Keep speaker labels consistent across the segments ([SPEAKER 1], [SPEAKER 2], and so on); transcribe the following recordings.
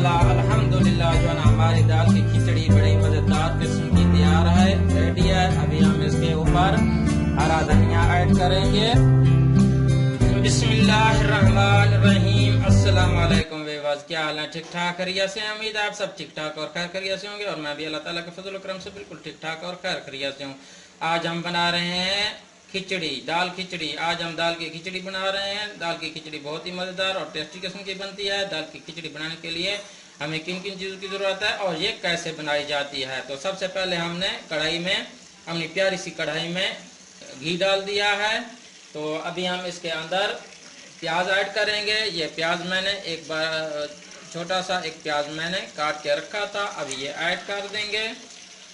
[SPEAKER 1] माशाल्लाह अल्हम्दुलिल्लाह जो है ना हमारी दाल की खिचड़ी बड़ी मजेदार किस्म की तैयार है, रेडी है। अभी हम इसके ऊपर हरा धनिया ऐड करेंगे। बिस्मिल्लाहिर्रहमानिर्रहीम। अस्सलाम वालेकुम व्यूअर्स, क्या हाल है? ठीक ठाक खैरियत से? उम्मीद है आप सब ठीक ठाक और खैर खैरियत से होंगे और मैं भी अल्लाह ताला के फजल करम से बिल्कुल ठीक ठाक और खैर खैरियत से हूँ। आज हम बना रहे हैं खिचड़ी, दाल खिचड़ी। आज हम दाल की खिचड़ी बना रहे हैं। दाल की खिचड़ी बहुत ही मज़ेदार और टेस्टी किस्म की बनती है। दाल की खिचड़ी बनाने के लिए हमें किन किन चीज़ों की ज़रूरत है और ये कैसे बनाई जाती है। तो सबसे पहले हमने कढ़ाई में, अपनी प्यारी सी कढ़ाई में घी डाल दिया है। तो अभी हम इसके अंदर प्याज ऐड करेंगे। ये प्याज मैंने एक बार छोटा सा एक प्याज मैंने काट के रखा था, अभी ये ऐड कर देंगे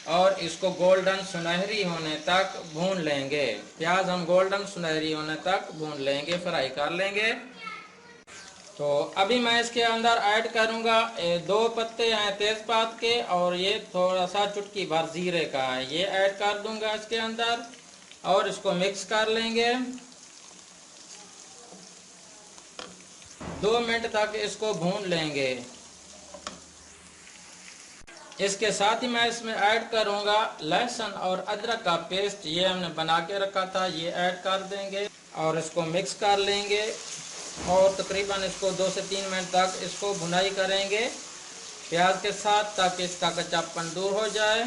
[SPEAKER 1] और इसको गोल्डन सुनहरी होने तक भून लेंगे। प्याज हम गोल्डन सुनहरी होने तक भून लेंगे, फ्राई कर लेंगे। तो अभी मैं इसके अंदर ऐड करूंगा 2 पत्ते हैं तेजपात के और ये थोड़ा सा चुटकी भर जीरे का है, ये ऐड कर दूंगा इसके अंदर और इसको मिक्स कर लेंगे। 2 मिनट तक इसको भून लेंगे। इसके साथ ही मैं इसमें ऐड करूंगा लहसुन और अदरक का पेस्ट, ये हमने बना के रखा था, ये ऐड कर देंगे और इसको मिक्स कर लेंगे और तकरीबन इसको 2 से 3 मिनट तक इसको भुनाई करेंगे प्याज के साथ, ताकि इसका कच्चापन दूर हो जाए।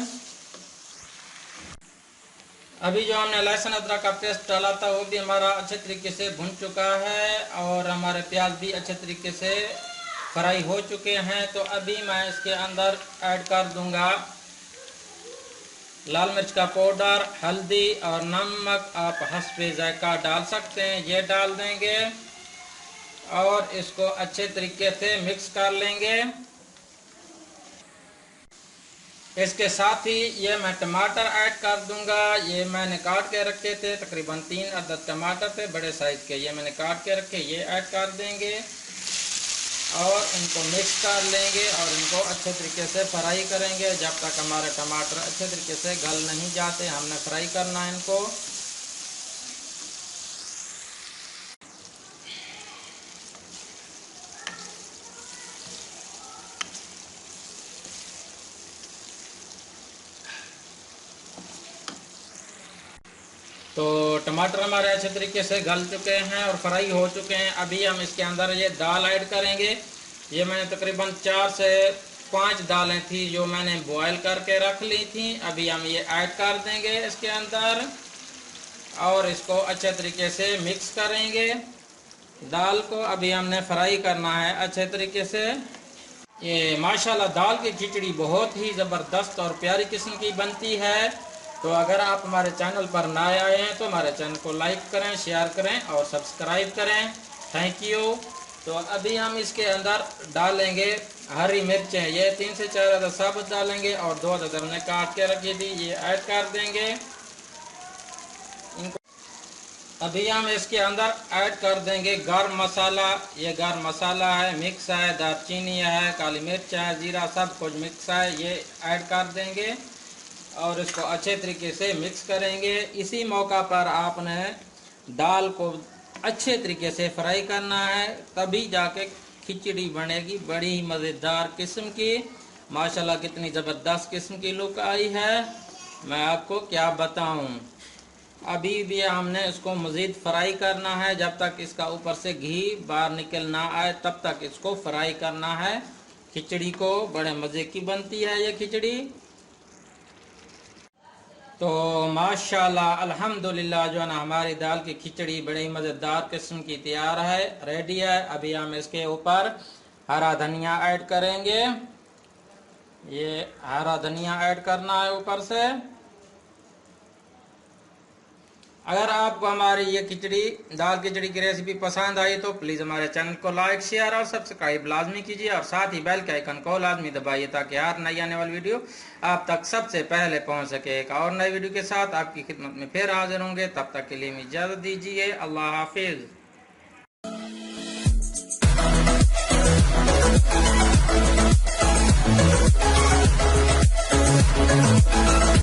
[SPEAKER 1] अभी जो हमने लहसुन अदरक का पेस्ट डाला था वो भी हमारा अच्छे तरीके से भुन चुका है और हमारे प्याज भी अच्छे तरीके से फ्राई हो चुके हैं। तो अभी मैं इसके अंदर ऐड कर दूंगा लाल मिर्च का पाउडर, हल्दी और नमक आप हस्बे जायका डाल सकते हैं, ये डाल देंगे और इसको अच्छे तरीके से मिक्स कर लेंगे। इसके साथ ही ये मैं टमाटर ऐड कर दूंगा। ये मैंने काट के रखे थे, तकरीबन 3 अदद टमाटर थे बड़े साइज के, ये मैंने काट के रखे, ये ऐड कर देंगे और इनको मिक्स कर लेंगे और इनको अच्छे तरीके से फ्राई करेंगे जब तक हमारे टमाटर अच्छे तरीके से गल नहीं जाते। हमने फ्राई करना है इनको। तो टमाटर हमारे अच्छे तरीके से गल चुके हैं और फ्राई हो चुके हैं। अभी हम इसके अंदर ये दाल ऐड करेंगे। ये मैंने तकरीबन 4 से 5 दालें थी जो मैंने बॉयल करके रख ली थी, अभी हम ये ऐड कर देंगे इसके अंदर और इसको अच्छे तरीके से मिक्स करेंगे। दाल को अभी हमने फ्राई करना है अच्छे तरीके से। ये माशाल्लाह दाल की खिचड़ी बहुत ही ज़बरदस्त और प्यारी किस्म की बनती है। तो अगर आप हमारे चैनल पर नए आए हैं तो हमारे चैनल को लाइक करें, शेयर करें और सब्सक्राइब करें। Thank you. तो अभी हम इसके अंदर डालेंगे हरी मिर्चें, ये 3 से 4 अदद साबुत डालेंगे और 2 अदद हमने काट के रखी थी, ये ऐड कर देंगे इनको। अभी हम इसके अंदर ऐड कर देंगे गरम मसाला। ये गरम मसाला है, मिक्स है, दालचीनी है, काली मिर्च है, जीरा, सब कुछ मिक्स है, ये ऐड कर देंगे और इसको अच्छे तरीके से मिक्स करेंगे। इसी मौका पर आपने दाल को अच्छे तरीके से फ्राई करना है, तभी जाके खिचड़ी बनेगी बड़ी ही मज़ेदार किस्म की। माशाल्लाह कितनी ज़बरदस्त किस्म की लुक आई है, मैं आपको क्या बताऊं। अभी भी हमने इसको मज़ीद फ्राई करना है, जब तक इसका ऊपर से घी बाहर निकल ना आए तब तक इसको फ्राई करना है खिचड़ी को। बड़े मज़े की बनती है ये खिचड़ी। तो माशाल्लाह अल्हम्दुलिल्लाह जो है ना हमारी दाल की खिचड़ी बड़ी मज़ेदार किस्म की तैयार है, रेडी है। अभी हम इसके ऊपर हरा धनिया ऐड करेंगे। ये हरा धनिया ऐड करना है ऊपर से। अगर आपको हमारी ये खिचड़ी दाल खिचड़ी की रेसिपी पसंद आई तो प्लीज़ हमारे चैनल को लाइक, शेयर और सब्सक्राइब लाजमी कीजिए और साथ ही बेल के आइकन को लाजमी दबाइए ताकि हर नई आने वाली वीडियो आप तक सबसे पहले पहुंच सके। एक और नई वीडियो के साथ आपकी खिदमत में फिर हाजिर होंगे, तब तक के लिए इजाज़त दीजिए। अल्लाह हाफिज़।